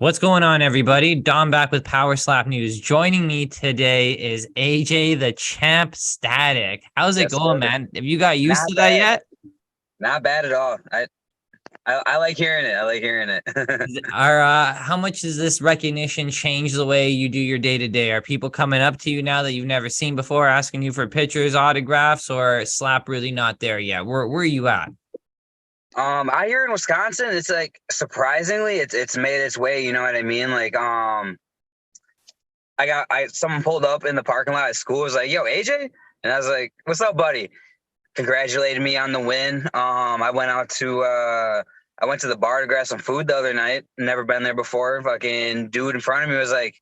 What's going on, everybody? Dom back with PowerSlap News. Joining me today is AJ the Champ Static. How's it Yes, going, sir. man? Have you got used Not to that bad. yet? Not bad at all. I like hearing it. I like hearing it. How much does this recognition change the way you do your day to day? Are people coming up to you now that you've never seen before, asking you for pictures, autographs, or Slap really not there yet? Where are you at? I hear in Wisconsin, it's like surprisingly, it's made its way. You know what I mean? Like, I someone pulled up in the parking lot at school. Was like, "Yo, AJ," and I was like, "What's up, buddy?" Congratulated me on the win. I went to the bar to grab some food the other night. Never been there before. Fucking dude in front of me was like,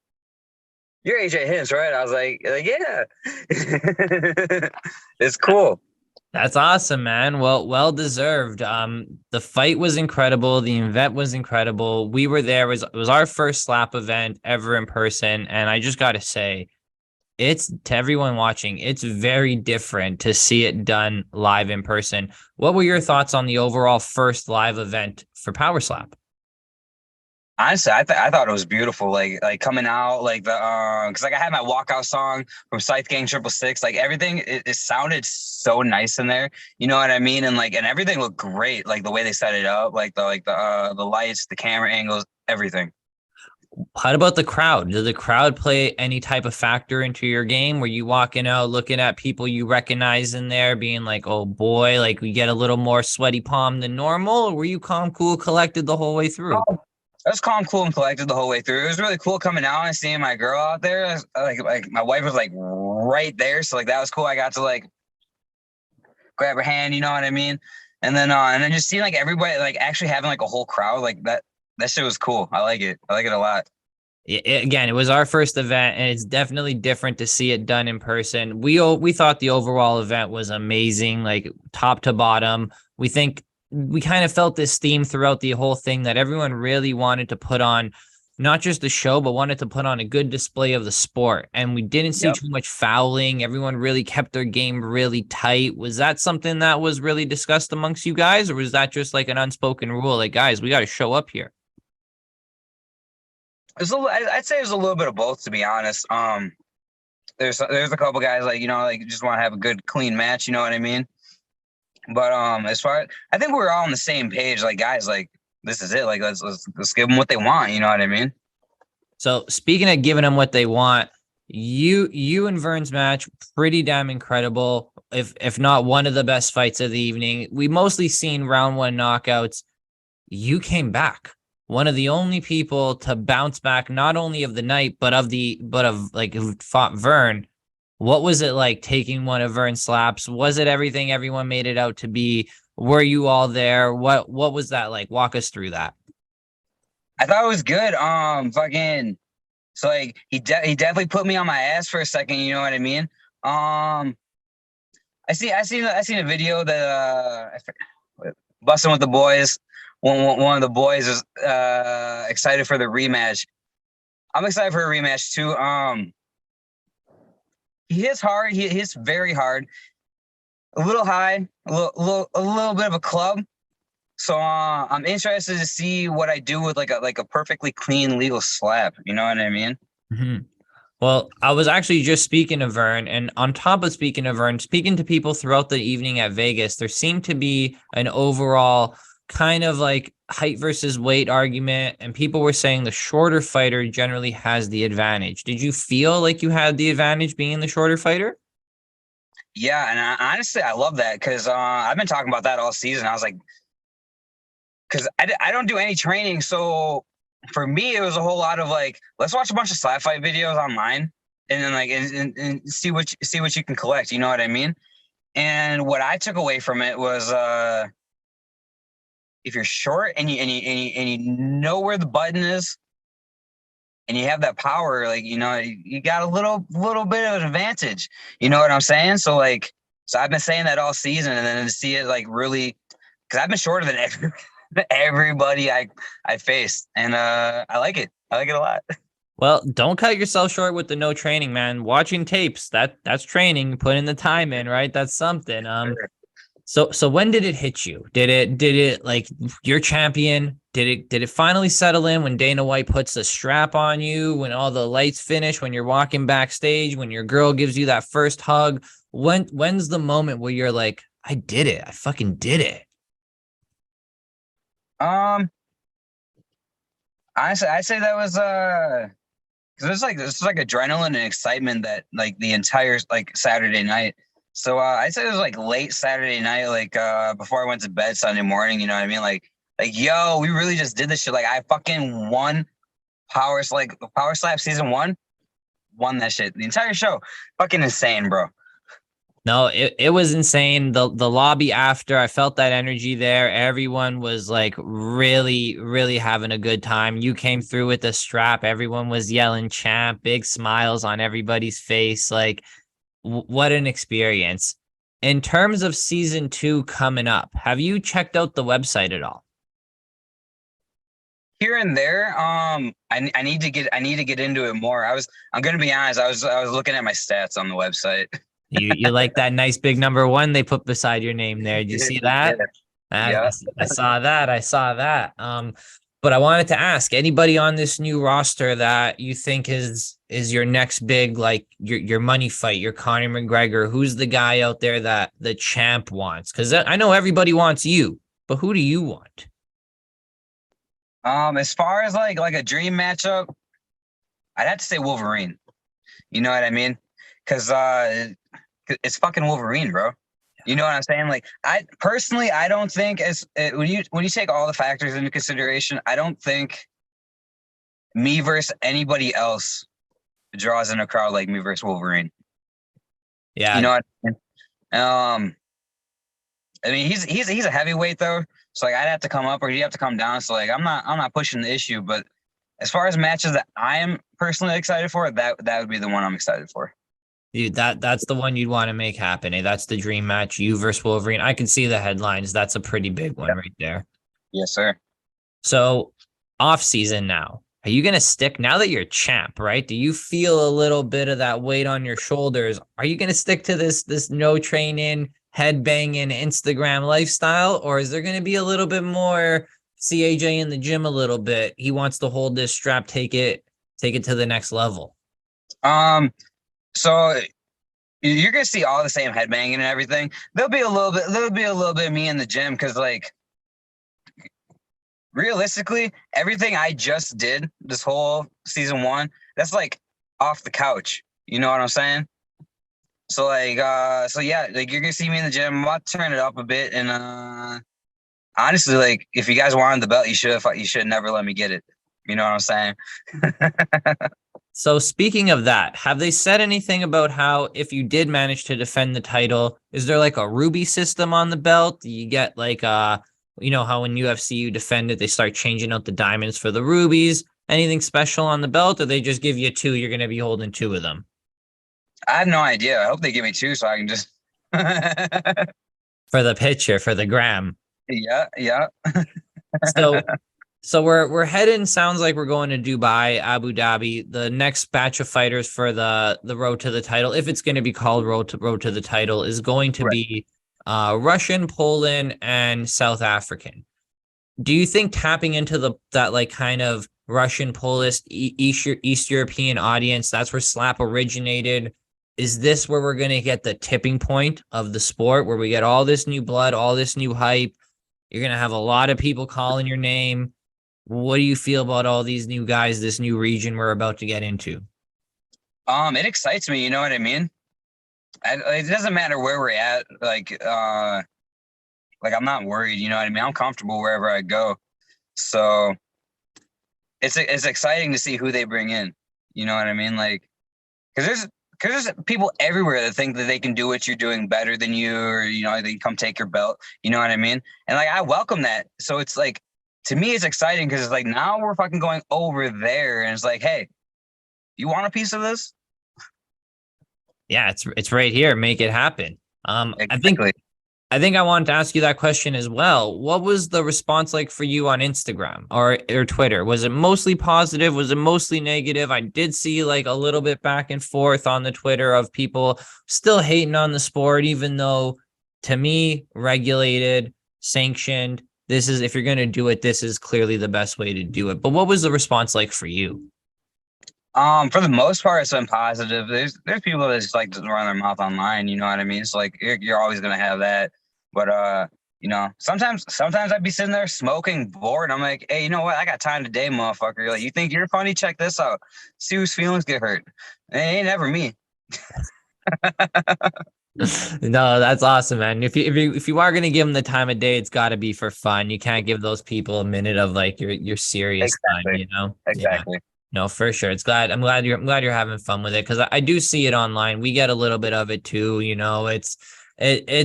"You're AJ Hintz, right?" I was like, "Yeah." It's cool. That's awesome, man. Well deserved. The fight was incredible. The event was incredible. We were there. It was our first slap event ever in person, and I just got to say, it's to everyone watching, it's very different to see it done live in person. What were your thoughts on the overall first live event for Power Slap? Honestly, I thought it was beautiful. Like coming out, like the because like I had my walkout song from Scythe Gang 666. Like everything, it sounded so nice in there. You know what I mean? And everything looked great. Like the way they set it up, the lights, the camera angles, everything. How about the crowd? Did the crowd play any type of factor into your game? Were you walking out looking at people you recognize in there, being like, "Oh boy," like we get a little more sweaty palm than normal? Or were you calm, cool, collected the whole way through? I was calm, cool, and collected the whole way through. It was really cool coming out and seeing my girl out there. Like my wife was like right there, so like that was cool. I got to like grab her hand, you know what I mean? And then just seeing like everybody like actually having like a whole crowd like that. That shit was cool. I like it. I like it a lot. Again, it was our first event, and it's definitely different to see it done in person. We thought the overall event was amazing, like top to bottom. We think we kind of felt this theme throughout the whole thing that everyone really wanted to put on not just the show, but wanted to put on a good display of the sport. And we didn't see Yep. too much fouling. Everyone really kept their game really tight. Was that something that was really discussed amongst you guys, or was that just like an unspoken rule? Like, guys, we got to show up here. I'd say there's a little bit of both, to be honest. There's a couple guys like like just want to have a good clean match. You know what I mean? But as far I think we're all on the same page. Like guys, like this is it. Like let's give them what they want. You know what I mean? So speaking of giving them what they want, you and Vern's match pretty damn incredible. If not one of the best fights of the evening. We mostly seen round one knockouts. You came back. One of the only people to bounce back, not only of the night, but of like who fought Vern. What was it like taking one of Vern's slaps? Was it everything everyone made it out to be? Were you all there? What was that like? Walk us through that. I thought it was good. Fucking. So like he definitely put me on my ass for a second. You know what I mean? I seen a video that busting with the boys. One of the boys is excited for the rematch. I'm excited for a rematch too. He hits hard. He hits very hard. A little high. A little bit of a club. So I'm interested to see what I do with like a perfectly clean legal slap. You know what I mean? Mm-hmm. Well, I was actually just speaking to Vern, and on top of speaking to Vern, speaking to people throughout the evening at Vegas, there seemed to be an overall kind of like height versus weight argument, and people were saying the shorter fighter generally has the advantage. Did you feel like you had the advantage being the shorter fighter? Yeah, and honestly, I love that because I've been talking about that all season. I was like, because I don't do any training, so for me, it was a whole lot of like, let's watch a bunch of slap fight videos online, and then like and see what you can collect. You know what I mean? And what I took away from it was if you're short and you know where the button is and you have that power, like you got a little bit of an advantage. You know what I'm saying? So I've been saying that all season, and then to see it like really, because I've been shorter than everybody I faced, and I like it. I like it a lot. Well, don't cut yourself short with the no training, man. Watching tapes, that's training, putting the time in, right? That's something. So when did it hit you? Did it like you're champion? Did it finally settle in when Dana White puts the strap on you, when all the lights finish, when you're walking backstage, when your girl gives you that first hug? When's the moment where you're like, I did it. I fucking did it. Honestly, I say that was because it's like adrenaline and excitement that like the entire like Saturday night. So I said it was like late Saturday night, like before I went to bed Sunday morning. You know what I mean? Like yo, we really just did this shit. Like I fucking won PowerSlap season 1, won that shit. The entire show, fucking insane, bro. No, it was insane. The lobby after, I felt that energy there. Everyone was like really, really having a good time. You came through with the strap. Everyone was yelling champ, big smiles on everybody's face. Like, what an experience. In terms of season 2 coming up, have you checked out the website at all? Here and there, I need to get into it more. I'm gonna be honest, I was looking at my stats on the website. You like that nice big number 1 they put beside your name there. Did you see that? Yeah. I saw that. I saw that. But I wanted to ask anybody on this new roster that you think is your next big, like your money fight, your Conor McGregor. Who's the guy out there that the champ wants? Because I know everybody wants you, but who do you want? As far as like a dream matchup, I'd have to say Wolverine. You know what I mean? Because it's fucking Wolverine, bro. You know what I'm saying? Like, I don't think when you take all the factors into consideration, I don't think me versus anybody else draws in a crowd like me versus Wolverine. Yeah, you know what I mean? I mean he's a heavyweight though, so like I'd have to come up or he'd have to come down. So like I'm not pushing the issue, but as far as matches that I am personally excited for, that would be the one I'm excited for. dude, that's the one you'd want to make happen. That's the dream match, you versus Wolverine. I can see the headlines. That's a pretty big one right there. Yes, sir. So off season now, are you going to stick now that you're champ, right? Do you feel a little bit of that weight on your shoulders? Are you going to stick to this no training, head banging Instagram lifestyle? Or is there going to be a little bit more see Ayjay in the gym a little bit? He wants to hold this strap, take it to the next level. So you're gonna see all the same headbanging and everything. There'll be a little bit of me in the gym because like realistically, everything I just did this whole season 1, that's like off the couch. You know what I'm saying? So like so yeah, like you're gonna see me in the gym. I'm about to turn it up a bit and honestly, like if you guys wanted the belt, you should never let me get it. You know what I'm saying? So speaking of that, have they said anything about how if you did manage to defend the title, is there like a ruby system on the belt? Do you get like you know how in UFC you defend it, they start changing out the diamonds for the rubies? Anything special on the belt, or they just give you 2, you're gonna be holding 2 of them? I have no idea. I hope they give me 2 so I can just For the picture, for the gram. Yeah. So we're heading, sounds like we're going to Dubai, Abu Dhabi. The next batch of fighters for the road to the title, if it's going to be called road to the title, is going to be Russian, Poland, and South African. Do you think tapping into that like kind of Russian, Polish, East European audience, that's where Slap originated? Is this where we're going to get the tipping point of the sport, where we get all this new blood, all this new hype? You're going to have a lot of people calling your name. What do you feel about all these new guys, this new region we're about to get into? It excites me. You know what I mean? It doesn't matter where we're at. Like I'm not worried. You know what I mean? I'm comfortable wherever I go. So it's exciting to see who they bring in. You know what I mean? Like, because there's people everywhere that think that they can do what you're doing better than you, or you know, they can come take your belt. You know what I mean? And like I welcome that. So it's like, to me, it's exciting because it's like now we're fucking going over there, and it's like, hey, you want a piece of this? Yeah, it's right here. Make it happen. Exactly. I think I wanted to ask you that question as well. What was the response like for you on Instagram or Twitter? Was it mostly positive? Was it mostly negative? I did see like a little bit back and forth on the Twitter of people still hating on the sport, even though to me, regulated, sanctioned. This is, if you're going to do it, this is clearly the best way to do it. But what was the response like for you? For the most part, it's been positive. There's people that just like to run their mouth online. You know what I mean? It's like you're always gonna have that. But you know, sometimes I'd be sitting there smoking, bored. I'm like, hey, you know what? I got time today, motherfucker. Like, you think you're funny? Check this out. See whose feelings get hurt. It ain't ever me. No, that's awesome, man. If you are gonna give them the time of day, it's got to be for fun. You can't give those people a minute of like your serious time, you know? Exactly. Yeah. No, for sure. I'm glad you're having fun with it, because I do see it online. We get a little bit of it too, you know. It's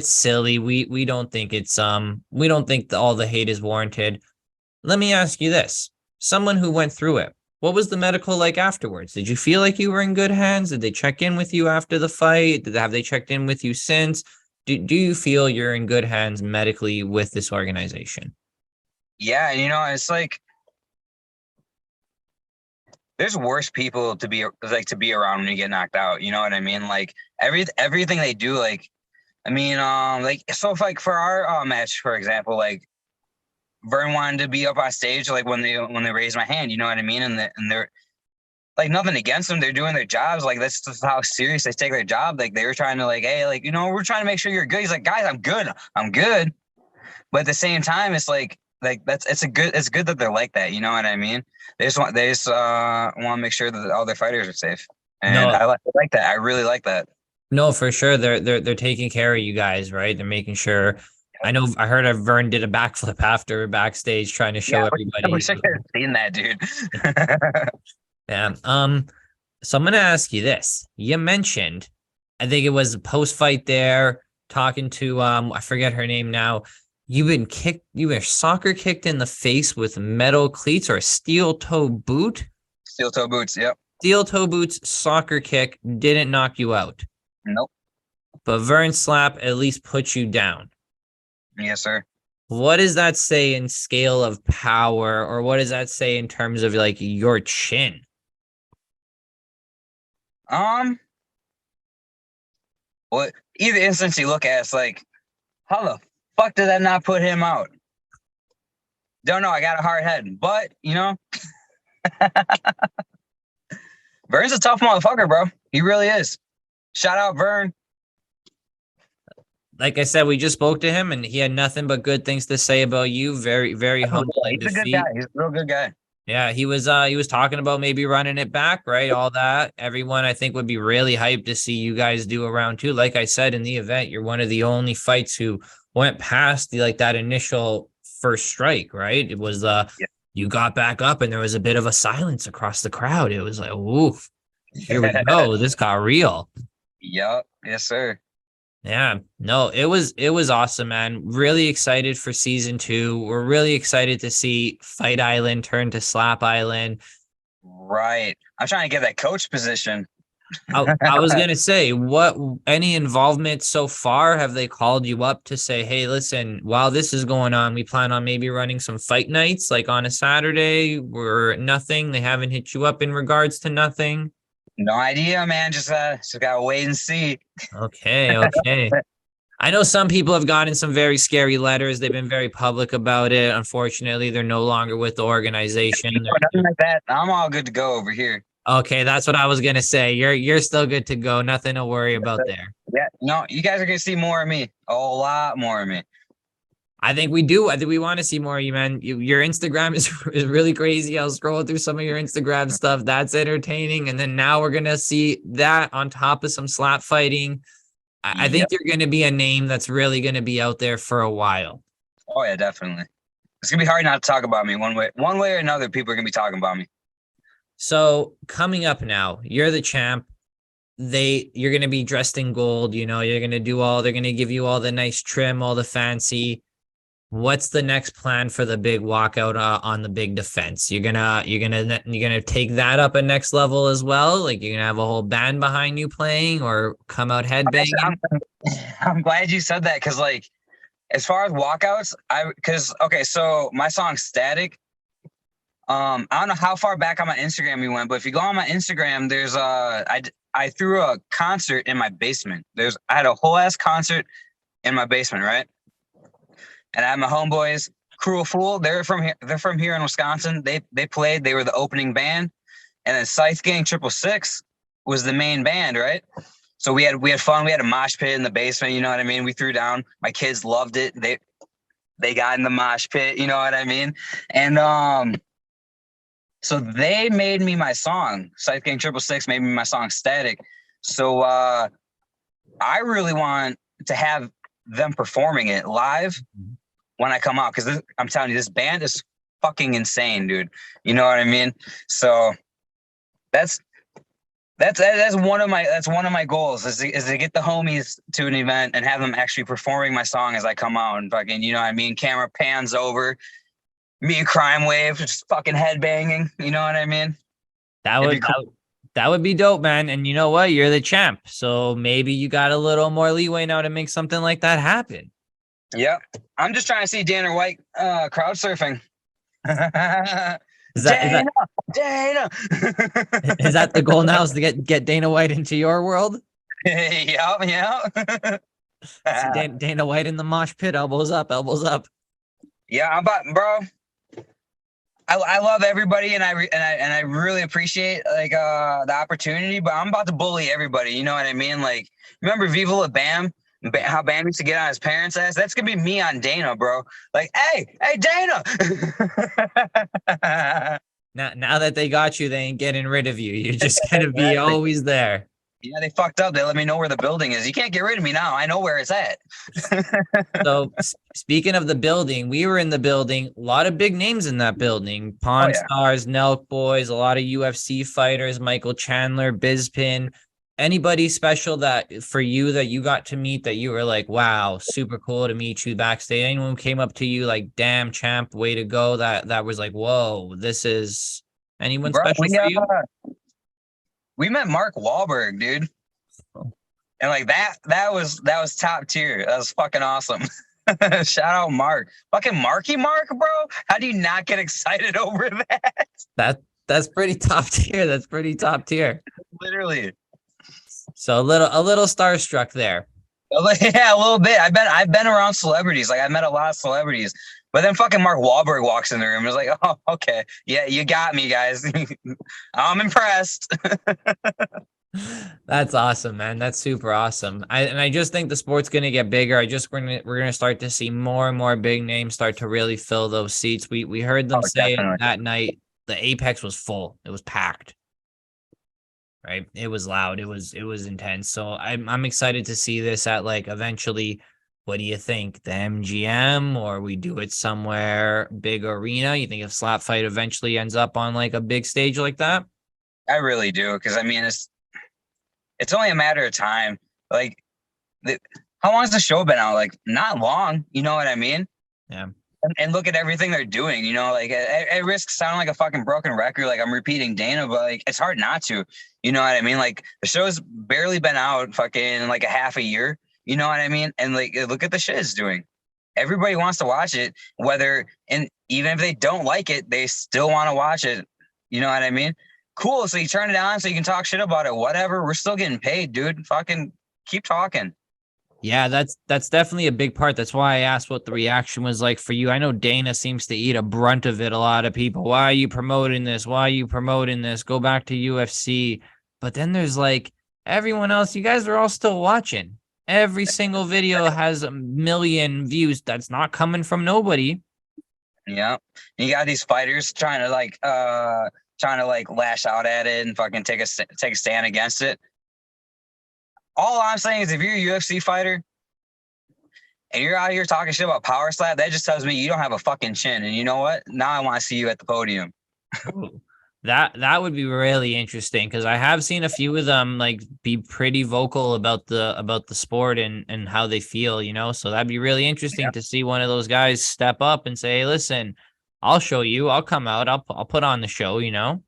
silly. We don't think we don't think all the hate is warranted. Let me ask you this. Someone who went through it, what was the medical like afterwards? Did you feel like you were in good hands? Did they check in with you after the fight? Have they checked in with you since? Do you feel you're in good hands medically with this organization? Yeah, you know, it's like there's worse people to be around when you get knocked out. You know what I mean? Like everything they do, like, I mean, like, so if, like, for our match, for example, like, Vern wanted to be up on stage, like, when they raised my hand, you know what I mean? And they're like, nothing against them, they're doing their jobs, like, that's just how serious they take their job. Like, they were trying to, like, hey, like, you know, we're trying to make sure you're good. He's like, guys, I'm good. But at the same time, it's like it's good that they're like that, you know what I mean? They just want to make sure that all their fighters are safe. And No. I like that. I really like that. No, for sure. They're taking care of you guys, right? They're making sure. I heard Vern did a backflip after backstage trying to show everybody. I wish I could have seen that, dude. Yeah. So I'm gonna ask you this. You mentioned, I think it was a post-fight there, talking to I forget her name now. You were soccer kicked in the face with metal cleats or a steel toe boot. Steel toe boots, yep. Steel toe boots, soccer kick, didn't knock you out. Nope. But Vern slap at least put you down. Yes, sir. What does that say in scale of power, or what does that say in terms of like your chin? Well, either instance you look at, it's like, how the fuck did that not put him out? Don't know. I got a hard head, but you know, Vern's a tough motherfucker, bro. He really is. Shout out Vern. Like I said, we just spoke to him and he had nothing but good things to say about you. Very, very humble. He's a good guy. He's a real good guy. Yeah, he was talking about maybe running it back, right? All that. Everyone, I think, would be really hyped to see you guys do a round two. Like I said in the event, you're one of the only fights who went past that initial first strike, right? It was you got back up and there was a bit of a silence across the crowd. It was like, oof, here we go. This got real. Yep. Yes, sir. Yeah, no, it was awesome, man. Really excited for season 2. We're really excited to see Fight Island turn to Slap Island. Right. I'm trying to get that coach position. I was gonna say, any involvement so far? Have they called you up to say, hey, listen, while this is going on, we plan on maybe running some fight nights like on a Saturday or nothing? They haven't hit you up in regards to nothing? No idea, man. Just gotta wait and see. Okay. I know some people have gotten some very scary letters. They've been very public about it. Unfortunately, they're no longer with the organization. Nothing like that. I'm all good to go over here. Okay, that's what I was gonna say. You're still good to go. Nothing to worry about there. Yeah, no, you guys are gonna see more of me. A lot more of me. I think we do. I think we want to see more of you, man. Your Instagram is really crazy. I was scrolling through some of your Instagram stuff. That's entertaining. And then now we're going to see that on top of some slap fighting. I think you're going to be a name that's really going to be out there for a while. Oh, yeah, definitely. It's going to be hard not to talk about me one way or another. People are going to be talking about me. So coming up now, you're the champ. You're going to be dressed in gold. You know, they're going to give you all the nice trim, all the fancy. What's the next plan for the big walkout on the big defense? You're gonna take that up a next level as well. Like you're gonna have a whole band behind you playing, or come out headbanging. I'm glad you said that, because like as far as walkouts, so my song Static. I don't know how far back on my Instagram you went, but if you go on my Instagram, there's I threw a concert in my basement. I had a whole ass concert in my basement, right? And I had my homeboys, Cruel Fool. They're from here. They're from here in Wisconsin. They played. They were the opening band, and then Scythe Gang 666 was the main band, right? So we had fun. We had a mosh pit in the basement. You know what I mean? We threw down. My kids loved it. They got in the mosh pit. You know what I mean? And so they made me my song. Scythe Gang 666 made me my song Static. So I really want to have them performing it live when I come out, because I'm telling you, this band is fucking insane, dude. You know what I mean? So that's one of my goals is to get the homies to an event and have them actually performing my song as I come out, and fucking, you know what I mean? Camera pans over, me and Crime Wave just fucking headbanging. You know what I mean? That would be dope, man. And you know what? You're the champ. So maybe you got a little more leeway now to make something like that happen. Yep. I'm just trying to see Dana White crowd surfing. Is Dana. Is that the goal now, is to get Dana White into your world? Yeah. See Dana White in the mosh pit, elbows up. Yeah, I'm about, bro. I love everybody, and I really appreciate like the opportunity, but I'm about to bully everybody. You know what I mean? Like, remember Viva La Bam? How Bam used to get on his parents' ass? That's gonna be me on Dana, bro. Like, hey, Dana. Now that they got you, they ain't getting rid of you. You're just gonna be always there. Yeah, they fucked up. They let me know where the building is. You can't get rid of me now. I know where it's at. So speaking of the building, we were in the building. A lot of big names in that building. Pawn Stars, Nelk Boys, a lot of UFC fighters, Michael Chandler, Bizpin. Anybody special that for you that you got to meet that you were like, wow, super cool to meet you backstage? Anyone who came up to you like, damn, champ, way to go? That was like, whoa, this is anyone special for you? We met Mark Wahlberg, dude. And like that was top tier. That was fucking awesome. Shout out Mark. Fucking Marky Mark, bro. How do you not get excited over that? That's pretty top tier. That's pretty top tier. Literally. So a little starstruck there. Yeah, a little bit. I've been around celebrities. Like, I've met a lot of celebrities. But then fucking Mark Wahlberg walks in the room. It's like, oh, okay. Yeah, you got me, guys. I'm impressed. That's awesome, man. That's super awesome. I just think the sport's gonna get bigger. We're gonna start to see more and more big names start to really fill those seats. We heard them say that night the Apex was full. It was packed. Right? It was loud. It was intense. So I'm excited to see this at, like, eventually. What do you think? The MGM, or we do it somewhere big arena? You think if Slap Fight eventually ends up on like a big stage like that? I really do, because I mean it's only a matter of time. Like, how long has the show been out? Like, not long. You know what I mean? Yeah. And look at everything they're doing. You know, like, at risk sounding like a fucking broken record, like I'm repeating Dana, but like it's hard not to. You know what I mean? Like, the show's barely been out fucking like a half a year. You know what I mean? And like, look at the shit it's doing. Everybody wants to watch it, and even if they don't like it, they still want to watch it. You know what I mean? Cool. So you turn it on so you can talk shit about it. Whatever. We're still getting paid, dude. Fucking keep talking. Yeah, that's definitely a big part. That's why I asked what the reaction was like for you. I know Dana seems to eat a brunt of it. A lot of people, why are you promoting this? Why are you promoting this? Go back to UFC. But then there's like everyone else. You guys are all still watching. Every single video has 1 million views. That's not coming from nobody. Yeah. You got these fighters trying to lash out at it and fucking take a stand against it. All I'm saying is, if you're a UFC fighter and you're out here talking shit about PowerSlap, that just tells me you don't have a fucking chin. And you know what? Now I want to see you at the podium. That would be really interesting, because I have seen a few of them like be pretty vocal about the sport and how they feel, you know. So that'd be really interesting to see one of those guys step up and say, hey, listen, I'll show you, I'll come out, I'll put on the show, you know.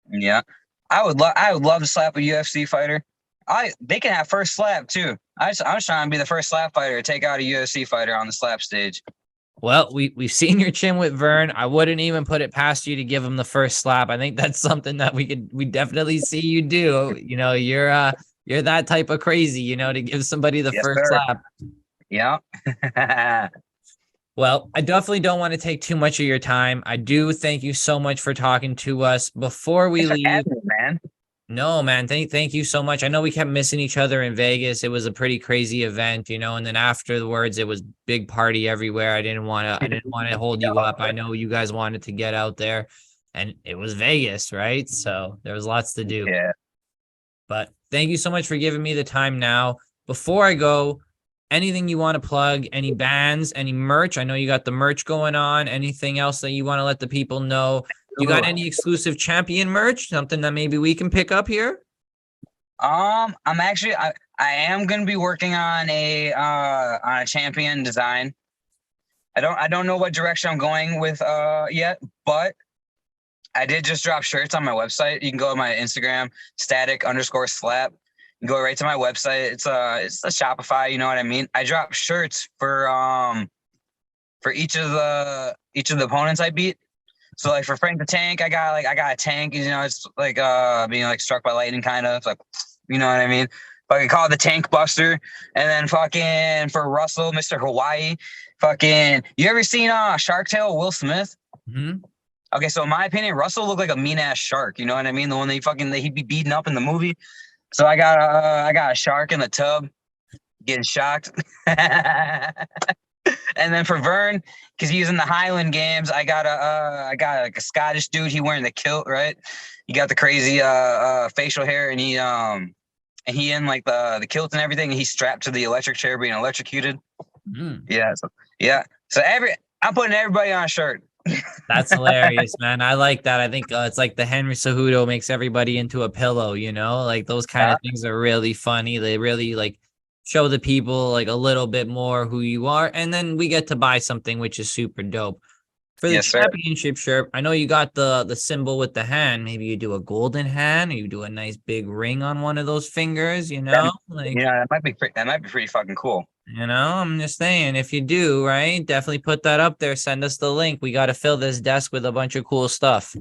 Yeah. I would love to slap a UFC fighter. They can have first slap too. I was trying to be the first slap fighter to take out a UFC fighter on the slap stage. Well, we've seen your chin with Vern. I wouldn't even put it past you to give him the first slap. I think that's something that we definitely see you do. You know, you're that type of crazy, you know, to give somebody the first slap. Yeah. Well, I definitely don't want to take too much of your time. I do thank you so much for talking to us. Before we Thanks for leave, having me, man. no, man, thank you so much. I know we kept missing each other in Vegas. It was a pretty crazy event, you know, and then afterwards it was big party everywhere. I didn't want to hold you up. I know you guys wanted to get out there, and it was Vegas, right? So there was lots to do. Yeah. But thank you so much for giving me the time now. Before I go, anything you want to plug, any bands, any merch? I know you got the merch going on. Anything else that you want to let the people know? You got any exclusive champion merch? Something that maybe we can pick up here? I'm actually I am gonna be working on a champion design. I don't know what direction I'm going with yet, but I did just drop shirts on my website. You can go to my Instagram, static_slap. You go right to my website. It's a Shopify, you know what I mean? I drop shirts for each of the opponents I beat. So like for Frank the Tank, I got a tank, you know, it's like being like struck by lightning kind of. It's like, you know what I mean? Fucking call it the Tank Buster. And then fucking for Russell, Mr. Hawaii, fucking you ever seen Shark Tale, Will Smith? Mm-hmm. Okay, so in my opinion, Russell looked like a mean ass shark. You know what I mean? The one that he'd be beating up in the movie. So I got a shark in the tub, getting shocked. And then for Vern, because he's in the Highland Games, I got like a Scottish dude. He wearing the kilt, right? He got the crazy facial hair, and he in like the kilt and everything. And he's strapped to the electric chair, being electrocuted. Mm. Yeah. So I'm putting everybody on a shirt. That's hilarious, man. I like that. I think it's like the Henry Cejudo makes everybody into a pillow, you know, like those kind of things are really funny. They really like show the people like a little bit more who you are. And then we get to buy something, which is super dope. For the Yes, sir. championship shirt, I know you got the symbol with the hand. Maybe you do a golden hand, or you do a nice big ring on one of those fingers, you know? Like, Yeah, that might be pretty fucking cool. you know, I'm just saying, if you do, right, definitely put that up there. Send us the link. We got to fill this desk with a bunch of cool stuff.